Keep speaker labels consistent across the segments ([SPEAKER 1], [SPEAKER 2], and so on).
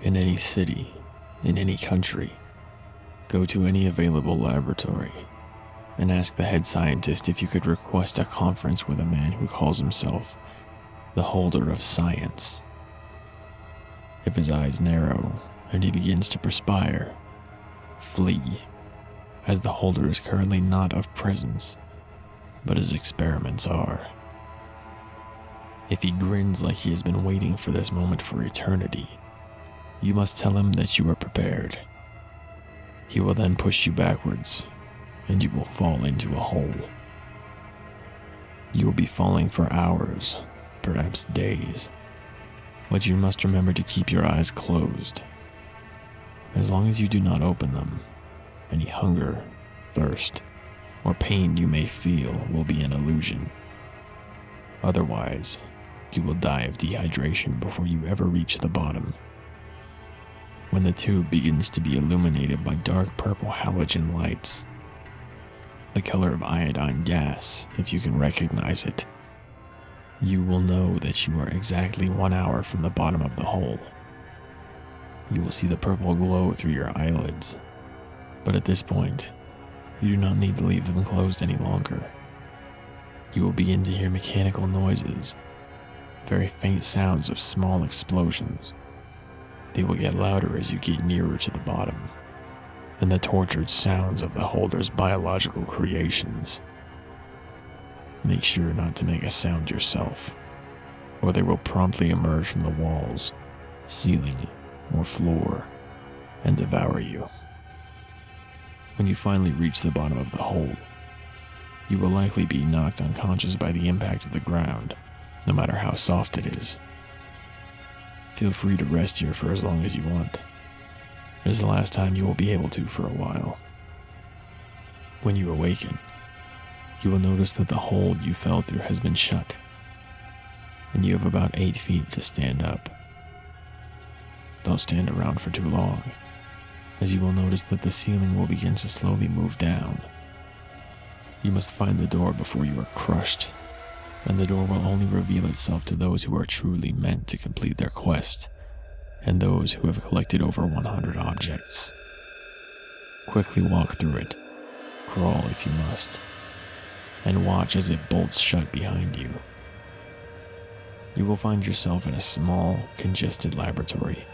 [SPEAKER 1] In any city, in any country, go to any available laboratory and ask the head scientist if you could request a conference with a man who calls himself the holder of science. If his eyes narrow and he begins to perspire, flee, as the holder is currently not of presence, but his experiments are. If he grins like he has been waiting for this moment for eternity, you must tell him that you are prepared. He will then push you backwards, and you will fall into a hole. You will be falling for hours, perhaps days, but you must remember to keep your eyes closed. As long as you do not open them, any hunger, thirst, or pain you may feel will be an illusion. Otherwise, you will die of dehydration before you ever reach the bottom. When the tube begins to be illuminated by dark purple halogen lights, the color of iodine gas, if you can recognize it, you will know that you are exactly 1 hour from the bottom of the hole. You will see the purple glow through your eyelids, but at this point, you do not need to leave them closed any longer. You will begin to hear mechanical noises, very faint sounds of small explosions. They will get louder as you get nearer to the bottom, and the tortured sounds of the holder's biological creations. Make sure not to make a sound yourself, or they will promptly emerge from the walls, ceiling, or floor, and devour you. When you finally reach the bottom of the hole, you will likely be knocked unconscious by the impact of the ground, no matter how soft it is. Feel free to rest here for as long as you want. It is the last time you will be able to for a while. When you awaken, you will notice that the hole you fell through has been shut, and you have about 8 feet to stand up. Don't stand around for too long, as you will notice that the ceiling will begin to slowly move down. You must find the door before you are crushed, and the door will only reveal itself to those who are truly meant to complete their quest, and those who have collected over 100 objects. Quickly walk through it, crawl if you must, and watch as it bolts shut behind you. You will find yourself in a small, congested laboratory,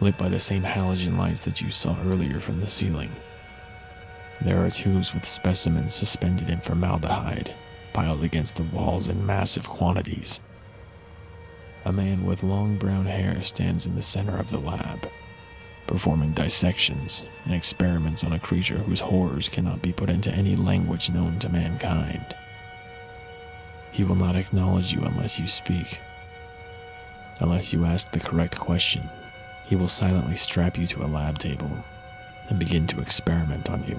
[SPEAKER 1] lit by the same halogen lights that you saw earlier from the ceiling. There are tubes with specimens suspended in formaldehyde, piled against the walls in massive quantities. A man with long brown hair stands in the center of the lab, performing dissections and experiments on a creature whose horrors cannot be put into any language known to mankind. He will not acknowledge you unless you speak. Unless you ask the correct question, he will silently strap you to a lab table and begin to experiment on you,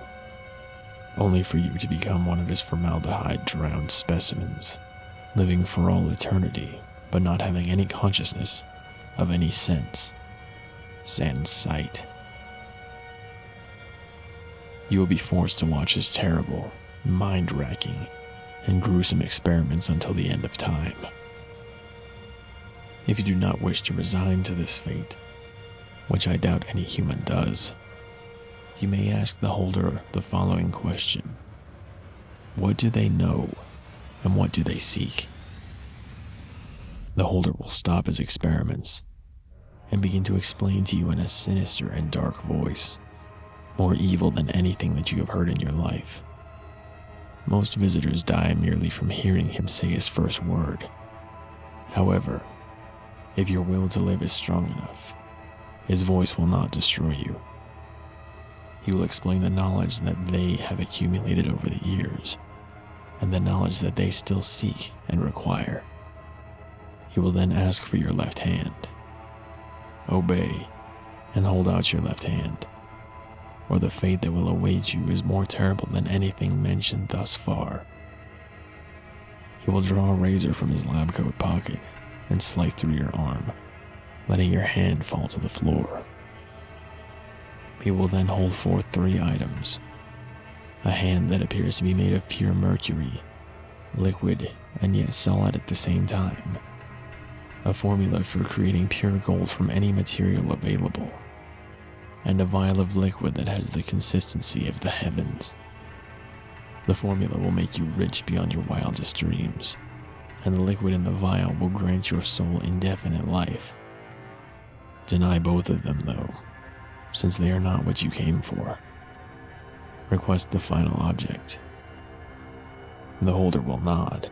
[SPEAKER 1] only for you to become one of his formaldehyde-drowned specimens, living for all eternity, but not having any consciousness of any sense, sans sight. You will be forced to watch his terrible, mind-racking, and gruesome experiments until the end of time. If you do not wish to resign to this fate, which I doubt any human does, you may ask the holder the following question: what do they know, and what do they seek? The holder will stop his experiments and begin to explain to you in a sinister and dark voice, more evil than anything that you have heard in your life. Most visitors die merely from hearing him say his first word. However, if your will to live is strong enough, his voice will not destroy you. He will explain the knowledge that they have accumulated over the years, and the knowledge that they still seek and require. He will then ask for your left hand. Obey, and hold out your left hand, or the fate that will await you is more terrible than anything mentioned thus far. He will draw a razor from his lab coat pocket and slice through your arm, letting your hand fall to the floor. He will then hold forth 3 items, A hand that appears to be made of pure mercury, liquid and yet solid at the same time. A formula for creating pure gold from any material available. And a vial of liquid that has the consistency of the heavens. The formula will make you rich beyond your wildest dreams, and the liquid in the vial will grant your soul indefinite life. Deny both of them, though, since they are not what you came for. Request the final object. The holder will nod,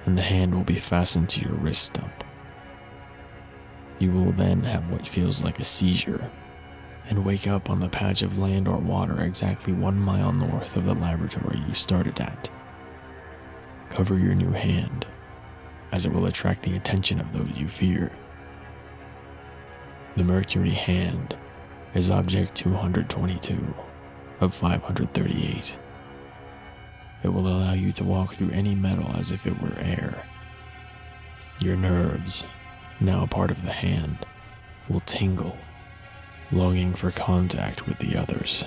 [SPEAKER 1] and the hand will be fastened to your wrist stump. You will then have what feels like a seizure, and wake up on the patch of land or water exactly 1 mile north of the laboratory you started at. Cover your new hand, as it will attract the attention of those you fear. The Mercury hand is Object 222 of 538. It will allow you to walk through any metal as if it were air. Your nerves, now a part of the hand, will tingle, longing for contact with the others.